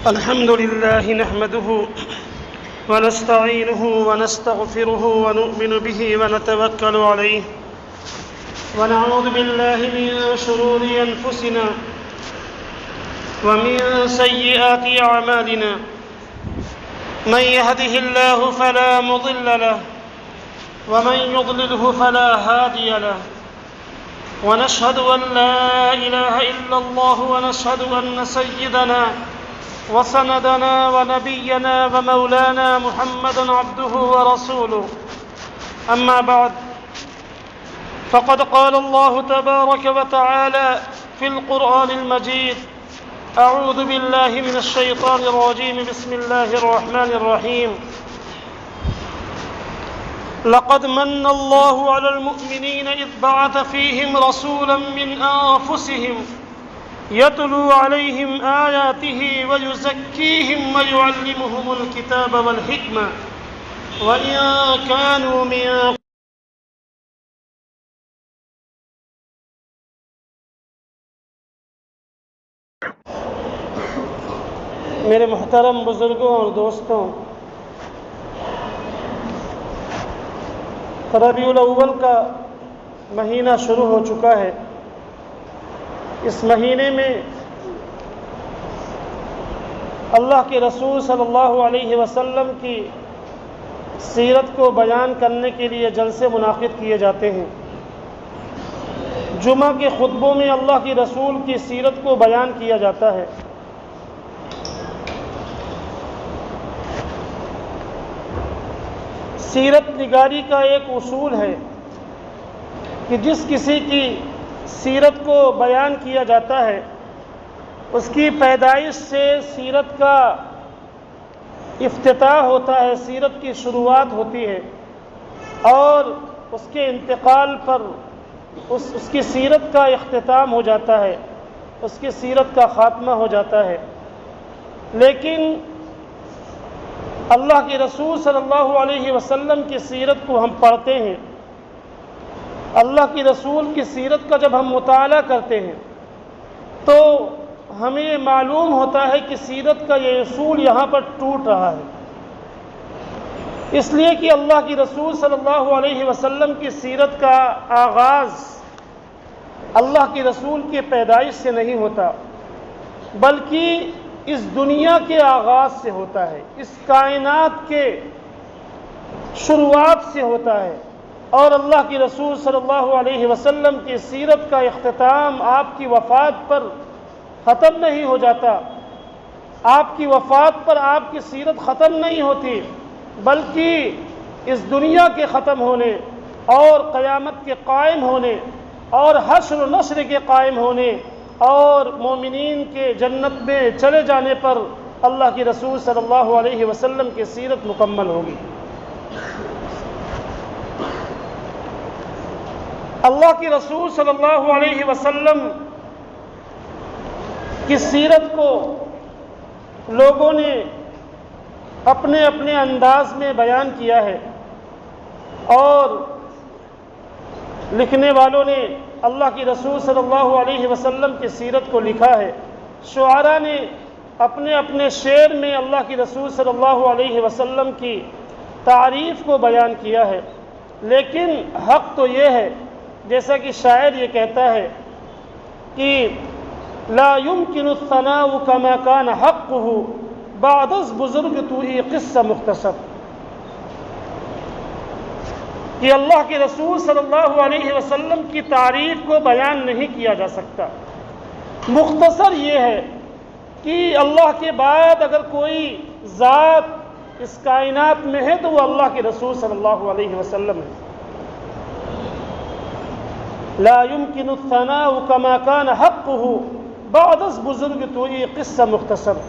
الحمد لله نحمده ونستعينه ونستغفره ونؤمن به ونتوكل عليه ونعوذ بالله من شرور أنفسنا ومن سيئات أعمالنا من يهده الله فلا مضل له ومن يضلله فلا هادي له ونشهد أن لا إله إلا الله ونشهد أن سيدنا وسندنا ونبينا ومولانا محمدا عبده ورسوله أما بعد فقد قال الله تبارك وتعالى في القرآن المجيد أعوذ بالله من الشيطان الرجيم بسم الله الرحمن الرحيم لقد من الله على المؤمنين إذ بعث فيهم رسولا من أنفسهم يتلو عليهم آياته ويزكيهم ويعلمهم الكتاب والحكمة وإن كانوا من میرے محترم بزرگوں اور دوستوں، ربیع الاول کا مہینہ شروع ہو چکا ہے۔ اس مہینے میں اللہ کے رسول صلی اللہ علیہ وسلم کی سیرت کو بیان کرنے کے لیے جلسے منعقد کیے جاتے ہیں۔ جمعہ کے خطبوں میں اللہ کے رسول کی سیرت کو بیان کیا جاتا ہے۔ سیرت نگاری کا ایک اصول ہے کہ جس کسی کی سیرت کو بیان کیا جاتا ہے اس کی پیدائش سے سیرت کا افتتاح ہوتا ہے، سیرت کی شروعات ہوتی ہے، اور اس کے انتقال پر اس کی سیرت کا اختتام ہو جاتا ہے، اس کی سیرت کا خاتمہ ہو جاتا ہے۔ لیکن اللہ کے رسول صلی اللہ علیہ وسلم کی سیرت کو ہم پڑھتے ہیں، اللہ کی رسول کی سیرت کا جب ہم مطالعہ کرتے ہیں تو ہمیں یہ معلوم ہوتا ہے کہ سیرت کا یہ اصول یہاں پر ٹوٹ رہا ہے، اس لیے کہ اللہ کی رسول صلی اللہ علیہ وسلم کی سیرت کا آغاز اللہ کی رسول کی پیدائش سے نہیں ہوتا، بلکہ اس دنیا کے آغاز سے ہوتا ہے، اس کائنات کے شروعات سے ہوتا ہے، اور اللہ کی رسول صلی اللہ علیہ وسلم کی سیرت کا اختتام آپ کی وفات پر ختم نہیں ہو جاتا، آپ کی وفات پر آپ کی سیرت ختم نہیں ہوتی، بلکہ اس دنیا کے ختم ہونے اور قیامت کے قائم ہونے اور حشر و نشر کے قائم ہونے اور مومنین کے جنت میں چلے جانے پر اللہ کی رسول صلی اللہ علیہ وسلم کی سیرت مکمل ہوگی۔ اللہ کی رسول صلی اللہ علیہ وسلم کی سیرت کو لوگوں نے اپنے اپنے انداز میں بیان کیا ہے، اور لکھنے والوں نے اللہ کی رسول صلی اللہ علیہ وسلم کی سیرت کو لکھا ہے، شعراء نے اپنے اپنے شعر میں اللہ کی رسول صلی اللہ علیہ وسلم کی تعریف کو بیان کیا ہے۔ لیکن حق تو یہ ہے، جیسا کہ شاعر یہ کہتا ہے کہ لا يمكن الثناء كما كان حقه بعد از بزرگ تو ہی قصہ مختصر، کہ اللہ کے رسول صلی اللہ علیہ وسلم کی تعریف کو بیان نہیں کیا جا سکتا۔ مختصر یہ ہے کہ اللہ کے بعد اگر کوئی ذات اس کائنات میں ہے تو وہ اللہ کے رسول صلی اللہ علیہ وسلم ہے۔ لا يمكن الثناء كما كان حقه بعد از بزرگ تو یہ قصہ مختصر،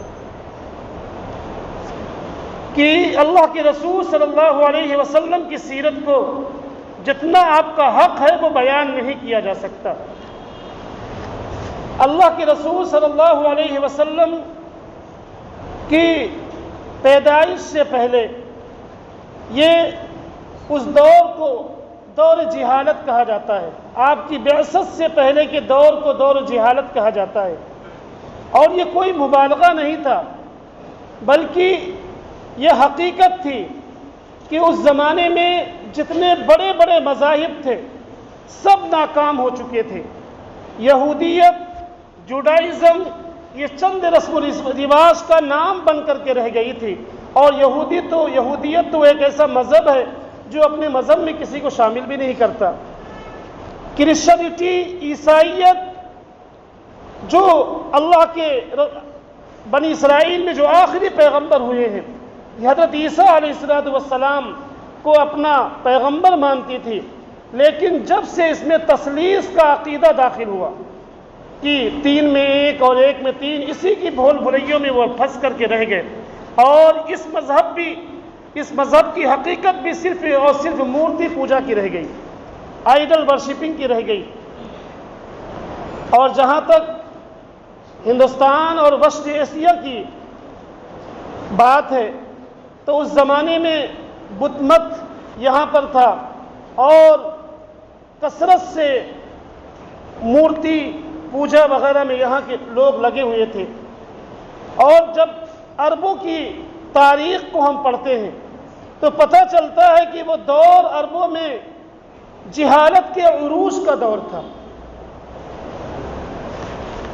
کہ اللہ کے رسول صلی اللہ علیہ وسلم کی سیرت کو جتنا آپ کا حق ہے وہ بیان نہیں کیا جا سکتا۔ اللہ کے رسول صلی اللہ علیہ وسلم کی پیدائش سے پہلے یہ اس دور کو دور جہالت کہا جاتا ہے، آپ کی بعثت سے پہلے کے دور کو دور جہالت کہا جاتا ہے، اور یہ کوئی مبالغہ نہیں تھا بلکہ یہ حقیقت تھی کہ اس زمانے میں جتنے بڑے بڑے مذاہب تھے سب ناکام ہو چکے تھے۔ یہودیت، جوڈائزم، یہ چند رسم و رواج کا نام بن کر کے رہ گئی تھی، اور یہودیت تو ایک ایسا مذہب ہے جو اپنے مذہب میں کسی کو شامل بھی نہیں کرتا۔ کرسچنٹی، عیسائیت، جو اللہ کے بنی اسرائیل میں جو آخری پیغمبر ہوئے ہیں، یہ حضرت عیسیٰ علیہ السلام کو اپنا پیغمبر مانتی تھی، لیکن جب سے اس میں تثلیث کا عقیدہ داخل ہوا کہ 3 میں 1 اور 1 میں 3، اسی کی بھول بھلیوں میں وہ پھنس کر کے رہ گئے، اور اس مذہب کی حقیقت بھی صرف اور صرف مورتی پوجا کی رہ گئی، آئیڈل ورشپنگ کی رہ گئی۔ اور جہاں تک ہندوستان اور وسط ایشیا کی بات ہے تو اس زمانے میں بت مت یہاں پر تھا، اور کثرت سے مورتی پوجا وغیرہ میں یہاں کے لوگ لگے ہوئے تھے۔ اور جب عربوں کی تاریخ کو ہم پڑھتے ہیں تو پتہ چلتا ہے کہ وہ دور عربوں میں جہالت کے عروج کا دور تھا،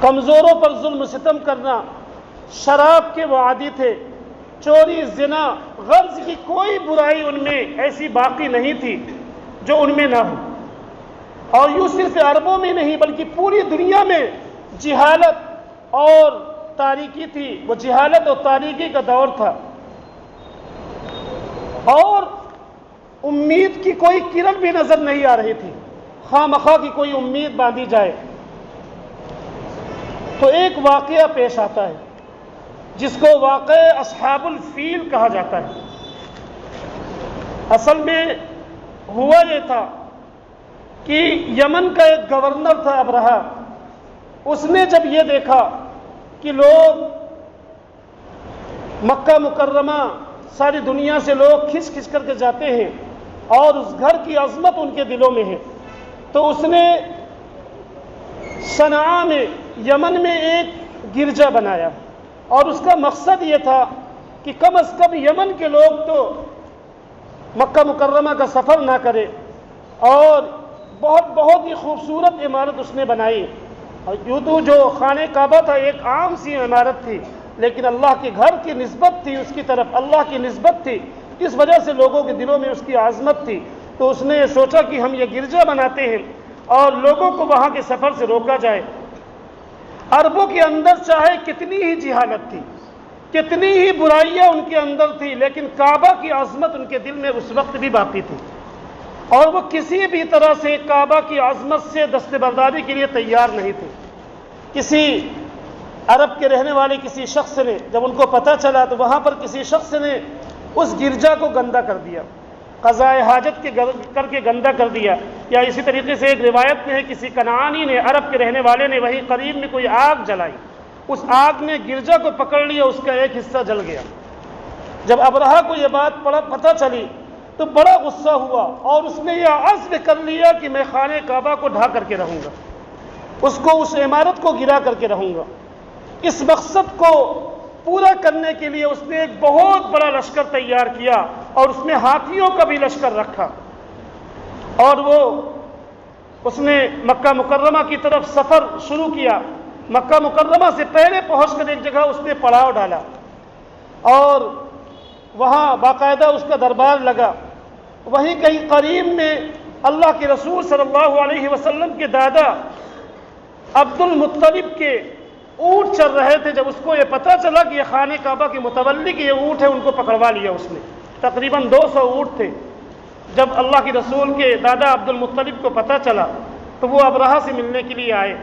کمزوروں پر ظلم و ستم کرنا، شراب کے وہ عادی تھے، چوری، زنا، غرض کی کوئی برائی ان میں ایسی باقی نہیں تھی جو ان میں نہ ہو۔ اور یوں صرف عربوں میں نہیں بلکہ پوری دنیا میں جہالت اور تاریکی تھی، وہ جہالت اور تاریکی کا دور تھا، اور امید کی کوئی کرن بھی نظر نہیں آ رہی تھی، خواہ مخواہ کی کوئی امید باندھی جائے۔ تو ایک واقعہ پیش آتا ہے جس کو واقعہ اصحاب الفیل کہا جاتا ہے۔ اصل میں ہوا یہ تھا کہ یمن کا ایک گورنر تھا ابرہہ، اس نے جب یہ دیکھا کہ لوگ مکہ مکرمہ ساری دنیا سے لوگ کھنچ کھنچ کر کے جاتے ہیں اور اس گھر کی عظمت ان کے دلوں میں ہے، تو اس نے صنعاء میں، یمن میں ایک گرجا بنایا، اور اس کا مقصد یہ تھا کہ کم از کم یمن کے لوگ تو مکہ مکرمہ کا سفر نہ کرے، اور بہت ہی خوبصورت عمارت اس نے بنائی۔ اور یوں تو جو خانہ کعبہ تھا ایک عام سی عمارت تھی، لیکن اللہ کے گھر کی نسبت تھی، اس کی طرف اللہ کی نسبت تھی، اس وجہ سے لوگوں کے دلوں میں اس کی عظمت تھی۔ تو اس نے سوچا کہ ہم یہ گرجا بناتے ہیں اور لوگوں کو وہاں کے سفر سے روکا جائے۔ عربوں کے اندر چاہے کتنی ہی جہالت تھی، کتنی ہی برائیاں ان کے اندر تھی، لیکن کعبہ کی عظمت ان کے دل میں اس وقت بھی باقی تھی، اور وہ کسی بھی طرح سے کعبہ کی عظمت سے دستبرداری کے لیے تیار نہیں تھے۔ کسی عرب کے رہنے والے کسی شخص نے جب ان کو پتہ چلا تو وہاں پر کسی شخص نے اس گرجا کو گندہ کر دیا، قضائے حاجت کے کر کے گندہ کر دیا، یا اسی طریقے سے ایک روایت میں ہے کسی کنعانی نے، عرب کے رہنے والے نے وہیں قریب میں کوئی آگ جلائی، اس آگ نے گرجا کو پکڑ لیا، اس کا ایک حصہ جل گیا۔ جب ابرہہ کو یہ بات پتہ چلی تو بڑا غصہ ہوا، اور اس نے یہ عزم کر لیا کہ میں خانہ کعبہ کو ڈھا کر کے رہوں گا، اس عمارت کو گرا کر کے رہوں گا۔ اس مقصد کو پورا کرنے کے لیے اس نے ایک بہت بڑا لشکر تیار کیا، اور اس میں ہاتھیوں کا بھی لشکر رکھا، اور اس نے مکہ مکرمہ کی طرف سفر شروع کیا۔ مکہ مکرمہ سے پہلے پہنچ کر ایک جگہ اس نے پڑاؤ ڈالا، اور وہاں باقاعدہ اس کا دربار لگا۔ وہیں کہیں قریب میں اللہ کے رسول صلی اللہ علیہ وسلم کے دادا عبد المطلب کے اونٹ چل رہے تھے۔ جب اس کو یہ پتہ چلا کہ یہ خانہ کعبہ کے متولی کے یہ اونٹ ہے، ان کو پکڑوا لیا اس نے، تقریباً 200 اونٹ تھے۔ جب اللہ کے رسول کے دادا عبد المطلب کو پتہ چلا تو وہ ابرہہ سے ملنے کے لیے آئے۔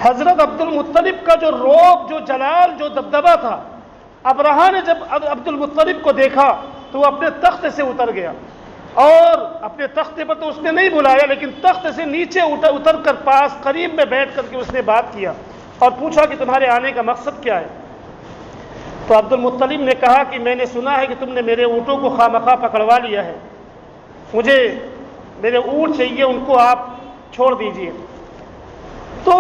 حضرت عبد المطلب کا جو رعب، جو جلال، جو دبدبہ تھا، ابرہہ نے جب عبد المطلب کو دیکھا تو وہ اپنے تخت سے اتر گیا، اور اپنے تخت پر تو اس نے نہیں بلایا، لیکن تخت سے نیچے اتر کر پاس قریب میں بیٹھ کر کے اس نے بات کیا اور پوچھا کہ تمہارے آنے کا مقصد کیا ہے؟ تو عبد المطلب نے کہا کہ میں نے سنا ہے کہ تم نے میرے اونٹوں کو خواہ مخواہ پکڑوا لیا ہے، مجھے میرے اونٹ چاہیے، ان کو آپ چھوڑ دیجئے۔ تو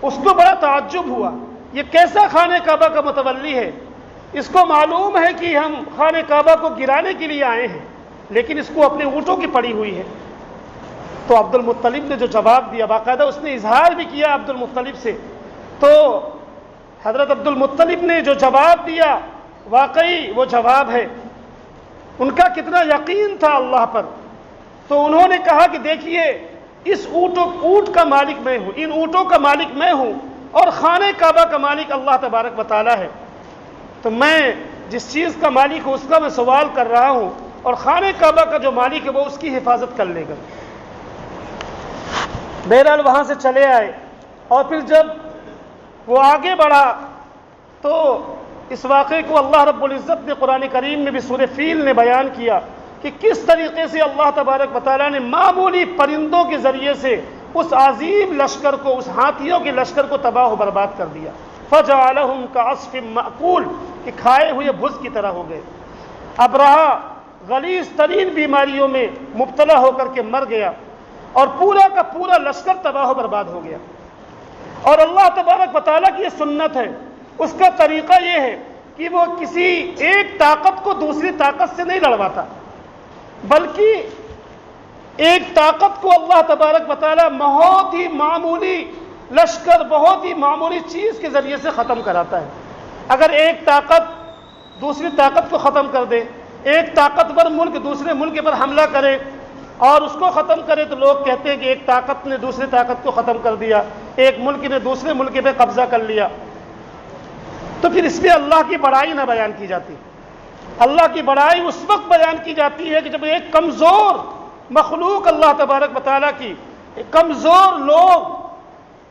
اس کو بڑا تعجب ہوا یہ کیسا خانہ کعبہ کا متولی ہے؟ اس کو معلوم ہے کہ ہم خانہ کعبہ کو گرانے کے لیے آئے ہیں، لیکن اس کو اپنے اونٹوں کی پڑی ہوئی ہے۔ تو عبد المطلب نے جو جواب دیا، باقاعدہ اس نے اظہار بھی کیا عبد المطلب سے، تو حضرت عبد المطلب نے جو جواب دیا واقعی وہ جواب ہے، ان کا کتنا یقین تھا اللہ پر۔ تو انہوں نے کہا کہ دیکھیے، اس اونٹ کا مالک میں ہوں، ان اونٹوں کا مالک میں ہوں، اور خانہ کعبہ کا مالک اللہ تبارک و تعالی ہے۔ تو میں جس چیز کا مالک ہوں اس کا میں سوال کر رہا ہوں، اور خانہ کعبہ کا جو مالک ہے وہ اس کی حفاظت کر لے گا۔ بہرحال وہاں سے چلے آئے، اور پھر جب وہ آگے بڑھا تو اس واقعے کو اللہ رب العزت نے قرآن کریم میں بھی سورہ فیل نے بیان کیا کہ کس طریقے سے اللہ تبارک و تعالیٰ نے معمولی پرندوں کے ذریعے سے اس عظیم لشکر کو، اس ہاتھیوں کے لشکر کو تباہ و برباد کر دیا۔ فَجَعَلَهُمْ كَعَصْفٍ مَأْكُولٍ، کہ کھائے ہوئے بھس کی طرح ہو گئے۔ ابرہہ غلیظ ترین بیماریوں میں مبتلا ہو کر کے مر گیا، اور پورا کا پورا لشکر تباہ و برباد ہو گیا۔ اور اللہ تبارک و تعالیٰ کی یہ سنت ہے، اس کا طریقہ یہ ہے کہ وہ کسی ایک طاقت کو دوسری طاقت سے نہیں لڑواتا، بلکہ ایک طاقت کو اللہ تبارک و تعالیٰ بہت ہی معمولی لشکر، بہت ہی معمولی چیز کے ذریعے سے ختم کراتا ہے۔ اگر ایک طاقت دوسری طاقت کو ختم کر دے، ایک طاقتور ملک دوسرے ملک پر حملہ کرے اور اس کو ختم کرے، تو لوگ کہتے ہیں کہ ایک طاقت نے دوسری طاقت کو ختم کر دیا، ایک ملک نے دوسرے ملک پہ قبضہ کر لیا، تو پھر اس میں اللہ کی بڑائی نہ بیان کی جاتی۔ اللہ کی بڑائی اس وقت بیان کی جاتی ہے کہ جب ایک کمزور مخلوق اللہ تبارک و تعالیٰ کی، کمزور لوگ،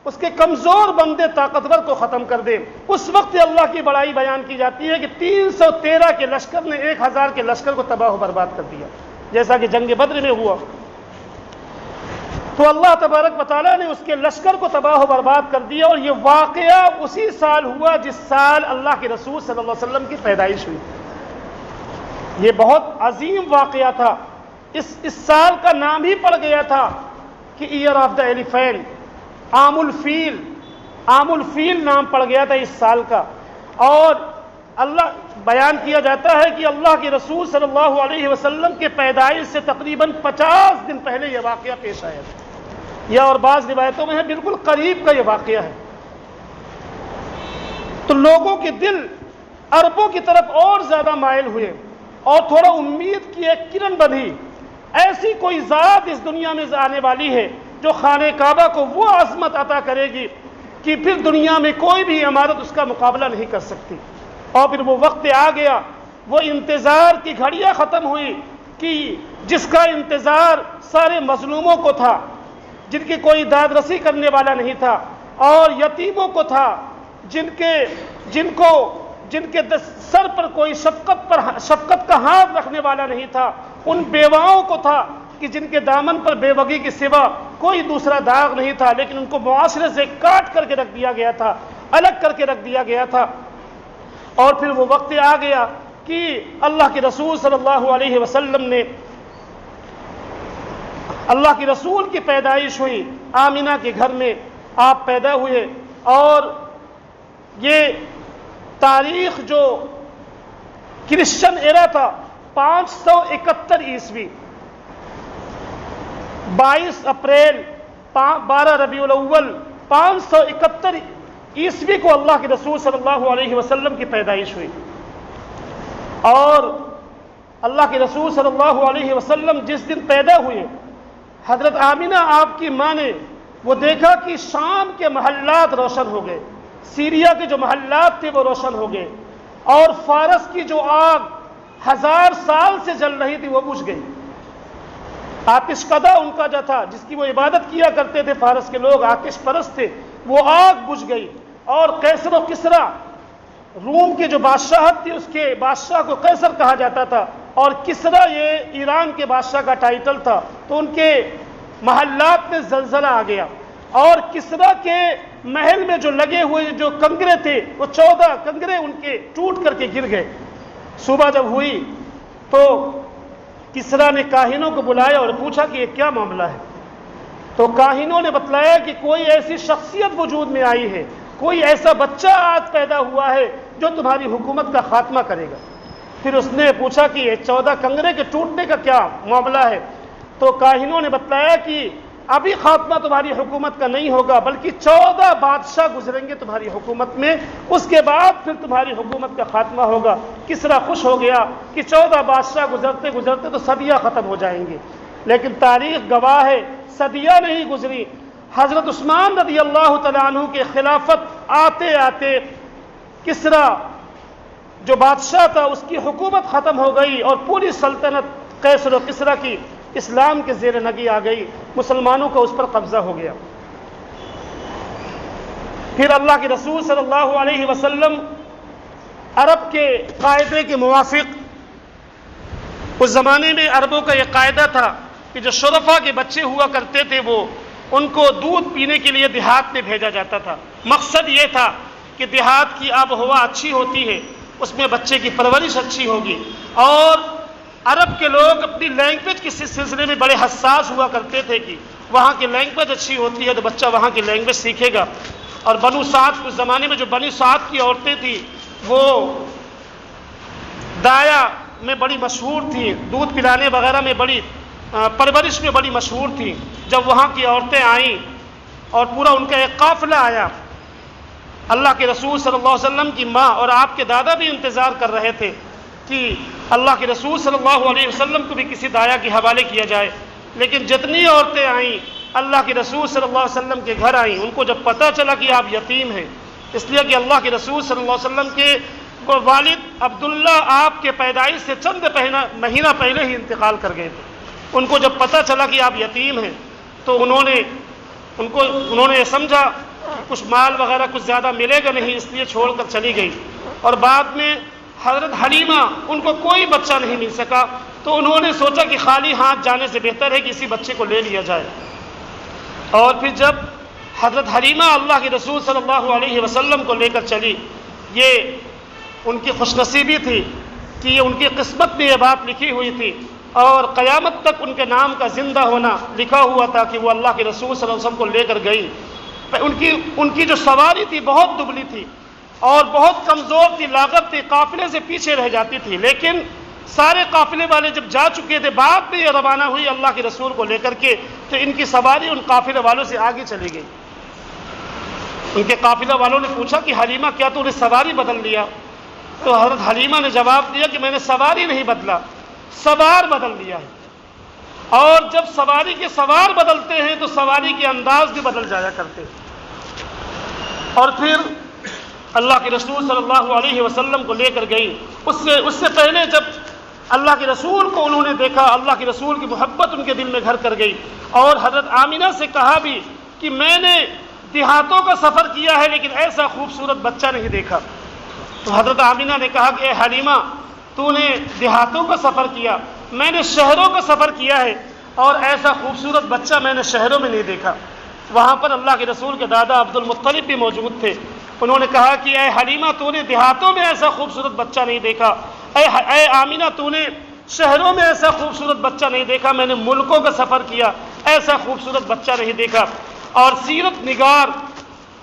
اس کے کمزور بندے طاقتور کو ختم کر دے، اس وقت اللہ کی بڑائی بیان کی جاتی ہے کہ 313 کے لشکر نے 1000 کے لشکر کو تباہ و برباد کر دیا، جیسا کہ جنگ بدر میں ہوا۔ تو اللہ تبارک و تعالیٰ نے اس کے لشکر کو تباہ و برباد کر دیا، اور یہ واقعہ اسی سال ہوا جس سال اللہ کے رسول صلی اللہ علیہ وسلم کی پیدائش ہوئی۔ یہ بہت عظیم واقعہ تھا۔ اس سال کا نام ہی پڑ گیا تھا کہ ایئر آف دا ایلیفینٹ، عام الفیل، عام الفیل نام پڑ گیا تھا اس سال کا۔ اور اللہ بیان کیا جاتا ہے کہ اللہ کے رسول صلی اللہ علیہ وسلم کے پیدائش سے تقریباً 50 دن پہلے یہ واقعہ پیش آیا تھا، یا اور بعض روایتوں میں ہے بالکل قریب کا یہ واقعہ ہے۔ تو لوگوں کے دل عربوں کی طرف اور زیادہ مائل ہوئے، اور تھوڑا امید کی ایک کرن بندھی، ایسی کوئی ذات اس دنیا میں آنے والی ہے جو خانہ کعبہ کو وہ عظمت عطا کرے گی کہ پھر دنیا میں کوئی بھی عمارت اس کا مقابلہ نہیں کر سکتی۔ اور پھر وہ وقت آ گیا، وہ انتظار کی گھڑیاں ختم ہوئی کہ جس کا انتظار سارے مظلوموں کو تھا، جن کی کوئی داد رسی کرنے والا نہیں تھا، اور یتیموں کو تھا، جن کے سر پر کوئی شفقت کا ہاتھ رکھنے والا نہیں تھا، ان بیواؤں کو تھا کہ جن کے دامن پر بیوگی کے سوا کوئی دوسرا داغ نہیں تھا، لیکن ان کو معاشرے سے کاٹ کر کے رکھ دیا گیا تھا، الگ کر کے رکھ دیا گیا تھا۔ اور پھر وہ وقت آ گیا کہ اللہ کے رسول صلی اللہ علیہ وسلم نے، اللہ کے رسول کی پیدائش ہوئی، آمینہ کے گھر میں آپ پیدا ہوئے، اور یہ تاریخ جو کرسچن ایرا تھا 571 عیسوی، 22 اپریل 12 ربیع الاول 571 عیسوی کو اللہ کے رسول صلی اللہ علیہ وسلم کی پیدائش ہوئی۔ اور اللہ کے رسول صلی اللہ علیہ وسلم جس دن پیدا ہوئے، حضرت آمینہ آپ کی ماں نے وہ دیکھا کہ شام کے محلات روشن ہو گئے، سیریا کے جو محلات تھے وہ روشن ہو گئے، اور فارس کی جو آگ 1000 سال سے جل رہی تھی وہ بجھ گئی۔ آتش کدہ ان کا جو تھا، جس کی وہ عبادت کیا کرتے تھے فارس کے لوگ، آتش پرست تھے، وہ آگ بجھ گئی۔ اور قیصر و کسریٰ، روم کے جو بادشاہت تھی، اس کے بادشاہ کو قیصر کہا جاتا تھا، اور کسریٰ یہ ایران کے بادشاہ کا ٹائٹل تھا، تو ان کے محلات میں زلزلہ آ گیا، اور کسریٰ کے محل میں جو لگے ہوئے جو کنگرے تھے وہ 14 کنگرے ان کے ٹوٹ کر کے گر گئے۔ صبح جب ہوئی تو کسریٰ نے کاہنوں کو بلایا اور پوچھا کہ یہ کیا معاملہ ہے؟ تو کاہنوں نے بتلایا کہ کوئی ایسی شخصیت وجود میں آئی ہے، کوئی ایسا بچہ آج پیدا ہوا ہے جو تمہاری حکومت کا خاتمہ کرے گا۔ پھر اس نے پوچھا کہ یہ 14 کنگرے کے ٹوٹنے کا کیا معاملہ ہے؟ تو کاہنوں نے بتلایا کہ ابھی خاتمہ تمہاری حکومت کا نہیں ہوگا، بلکہ 14 بادشاہ گزریں گے تمہاری حکومت میں، اس کے بعد پھر تمہاری حکومت کا خاتمہ ہوگا۔ کسریٰ خوش ہو گیا کہ 14 بادشاہ گزرتے گزرتے تو صدیاں ختم ہو جائیں گے، لیکن تاریخ گواہ ہے صدیاں نہیں گزری۔ حضرت عثمان رضی اللہ تعالیٰ عنہ کے خلافت آتے آتے کسریٰ جو بادشاہ تھا اس کی حکومت ختم ہو گئی اور پوری سلطنت قیصر و کسریٰ کی اسلام کے زیر نگی آ گئی، مسلمانوں کا اس پر قبضہ ہو گیا۔ پھر اللہ کے رسول صلی اللہ علیہ وسلم عرب کے قاعدے کے موافق، اس زمانے میں عربوں کا یہ قاعدہ تھا کہ جو شرفاء کے بچے ہوا کرتے تھے وہ ان کو دودھ پینے کے لیے دیہات میں بھیجا جاتا تھا۔ مقصد یہ تھا کہ دیہات کی آب و ہوا اچھی ہوتی ہے، اس میں بچے کی پرورش اچھی ہوگی، اور عرب کے لوگ اپنی لینگویج کے سلسلے میں بڑے حساس ہوا کرتے تھے کہ وہاں کی لینگویج اچھی ہوتی ہے تو بچہ وہاں کی لینگویج سیکھے گا۔ اور بنو سعد اس زمانے میں جو بنو سعد کی عورتیں تھیں وہ دایا میں بڑی مشہور تھیں، دودھ پلانے وغیرہ میں بڑی پرورش میں بڑی مشہور تھیں۔ جب وہاں کی عورتیں آئیں اور پورا ان کا ایک قافلہ آیا، اللہ کے رسول صلی اللہ علیہ وسلم کی ماں اور آپ کے دادا بھی انتظار کر رہے تھے کہ اللہ کے رسول صلی اللہ علیہ وسلم کو بھی کسی دایا کے حوالے کیا جائے، لیکن جتنی عورتیں آئیں اللہ کے رسول صلی اللہ علیہ وسلم کے گھر آئیں، ان کو جب پتہ چلا کہ آپ یتیم ہیں، اس لیے کہ اللہ کے رسول صلی اللہ علیہ وسلم کے والد عبداللہ آپ کے پیدائش سے چند مہینہ پہلے ہی انتقال کر گئے تھے، ان کو جب پتہ چلا کہ آپ یتیم ہیں تو انہوں نے یہ سمجھا کہ کچھ مال وغیرہ کچھ زیادہ ملے گا نہیں، اس لیے چھوڑ کر چلی گئی۔ اور بعد میں حضرت حلیمہ ان کو کوئی بچہ نہیں مل سکا تو انہوں نے سوچا کہ خالی ہاتھ جانے سے بہتر ہے کہ اسی بچے کو لے لیا جائے۔ اور پھر جب حضرت حلیمہ اللہ کے رسول صلی اللہ علیہ وسلم کو لے کر چلی، یہ ان کی خوش نصیبی تھی کہ یہ ان کی قسمت میں یہ بات لکھی ہوئی تھی، اور قیامت تک ان کے نام کا زندہ ہونا لکھا ہوا تھا کہ وہ اللہ کے رسول صلی اللہ علیہ وسلم کو لے کر گئی۔ ان کی جو سواری تھی بہت دبلی تھی اور بہت کمزور تھی، لاغر تھی، قافلے سے پیچھے رہ جاتی تھی، لیکن سارے قافلے والے جب جا چکے تھے، بعد میں یہ روانہ ہوئی اللہ کے رسول کو لے کر کے، تو ان کی سواری ان قافلے والوں سے آگے چلی گئی۔ ان کے قافلہ والوں نے پوچھا کہ حلیمہ کیا تو نے سواری بدل لیا؟ تو حضرت حلیمہ نے جواب دیا کہ میں نے سواری نہیں بدلا، سوار بدل لیا ہے۔ اور جب سواری کے سوار بدلتے ہیں تو سواری کے انداز بھی بدل جایا کرتے ہیں۔ اور پھر اللہ کے رسول صلی اللہ علیہ وسلم کو لے کر گئی۔ اس سے پہلے جب اللہ کے رسول کو انہوں نے دیکھا، اللہ کے رسول کی محبت ان کے دل میں گھر کر گئی، اور حضرت آمینہ سے کہا بھی کہ میں نے دیہاتوں کا سفر کیا ہے لیکن ایسا خوبصورت بچہ نہیں دیکھا۔ تو حضرت آمینہ نے کہا کہ اے حلیمہ تو نے دیہاتوں کا سفر کیا، میں نے شہروں کا سفر کیا ہے، اور ایسا خوبصورت بچہ میں نے شہروں میں نہیں دیکھا۔ وہاں پر اللہ کے رسول کے دادا عبد المطلب بھی موجود تھے، انہوں نے کہا کہ اے حلیمہ تو نے دیہاتوں میں ایسا خوبصورت بچہ نہیں دیکھا، اے آمینہ تو نے شہروں میں ایسا خوبصورت بچہ نہیں دیکھا، میں نے ملکوں کا سفر کیا، ایسا خوبصورت بچہ نہیں دیکھا۔ اور سیرت نگار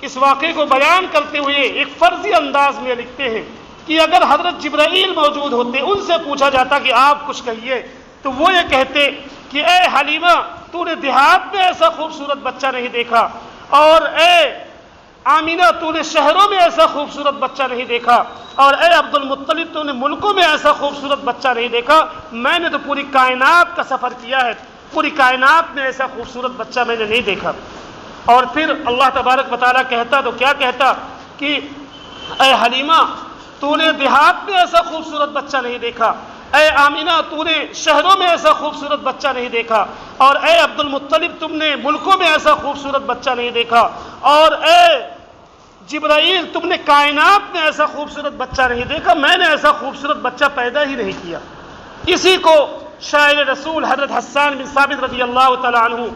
اس واقعے کو بیان کرتے ہوئے ایک فرضی انداز میں لکھتے ہیں کہ اگر حضرت جبرائیل موجود ہوتے، ان سے پوچھا جاتا کہ آپ کچھ کہیے، تو وہ یہ کہتے کہ اے حلیمہ تو نے دیہات میں ایسا خوبصورت بچہ نہیں دیکھا، اور اے آمینہ تو نے شہروں میں ایسا خوبصورت بچہ نہیں دیکھا، اور اے عبد المطلب تو نے ملکوں میں ایسا خوبصورت بچہ نہیں دیکھا، میں نے تو پوری کائنات کا سفر کیا ہے، پوری کائنات میں ایسا خوبصورت بچہ میں نے نہیں دیکھا۔ اور پھر اللہ تبارک و تعالیٰ کہتا تو کیا کہتا کہ اے حلیمہ تو نے دیہات میں ایسا خوبصورت بچہ نہیں دیکھا، اے آمینہ تو نے شہروں میں ایسا خوبصورت بچہ نہیں دیکھا، اور اے عبد المطلب تم نے ملکوں میں ایسا خوبصورت بچہ نہیں دیکھا، اور اے جبرائیل تم نے کائنات میں ایسا خوبصورت بچہ نہیں دیکھا، میں نے ایسا خوبصورت بچہ پیدا ہی نہیں کیا۔ اسی کو شاعر رسول حضرت حسان بن ثابت رضی اللہ تعالی عنہ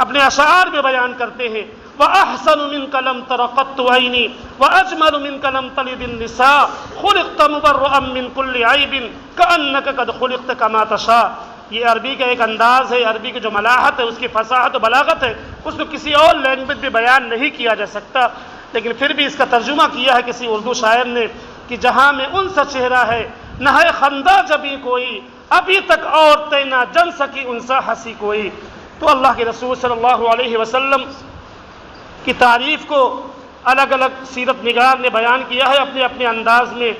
اپنے اشعار میں بیان کرتے ہیں، وَأَحْسَنُ مِنْكَ لَمْ تَرَ قَطُّ عَيْنِي وَأَجْمَلُ مِنْكَ لَمْ تَلِدِ النِّسَاءُ خُلِقْتَ مُبَرَّأً مِنْ كُلِّ عَيْبٍ كَأَنَّكَ قَدْ خُلِقْتَ كَمَا تَشَاءُ۔ یہ عربی کا ایک انداز ہے، عربی کی جو ملاحت ہے، اس کی فصاحت و بلاغت ہے، اس کو کسی اور لینگویج میں بیان نہیں کیا جا سکتا۔ لیکن پھر بھی اس کا ترجمہ کیا ہے کسی اردو شاعر نے کہ جہاں میں ان سا چہرہ ہے نہ ہے خندہ جبھی کوئی، ابھی تک عورتیں نہ جن سکی ان سا ہنسی کوئی۔ تو اللہ کے رسول صلی اللہ علیہ وسلم کی تعریف کو الگ الگ سیرت نگار نے بیان کیا ہے اپنے اپنے انداز میں۔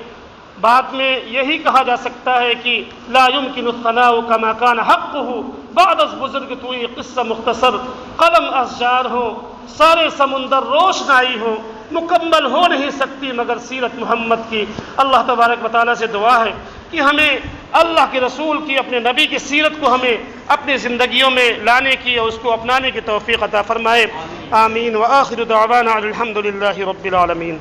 بعد میں یہی کہا جا سکتا ہے کہ لا يمكن الثناء كما كان حقه بعد از بزرگ تو یہ قصہ مختصر، قلم اشجار ہو سارے سمندر روشنائی ہو، مکمل ہو نہیں سکتی مگر سیرت محمد کی۔ اللہ تبارک و تعالیٰ سے دعا ہے کہ ہمیں اللہ کے رسول کی، اپنے نبی کی سیرت کو ہمیں اپنی زندگیوں میں لانے کی اور اس کو اپنانے کی توفیق عطا فرمائے۔ آمین۔ وآخر دعوانا الحمد للہ رب العالمین۔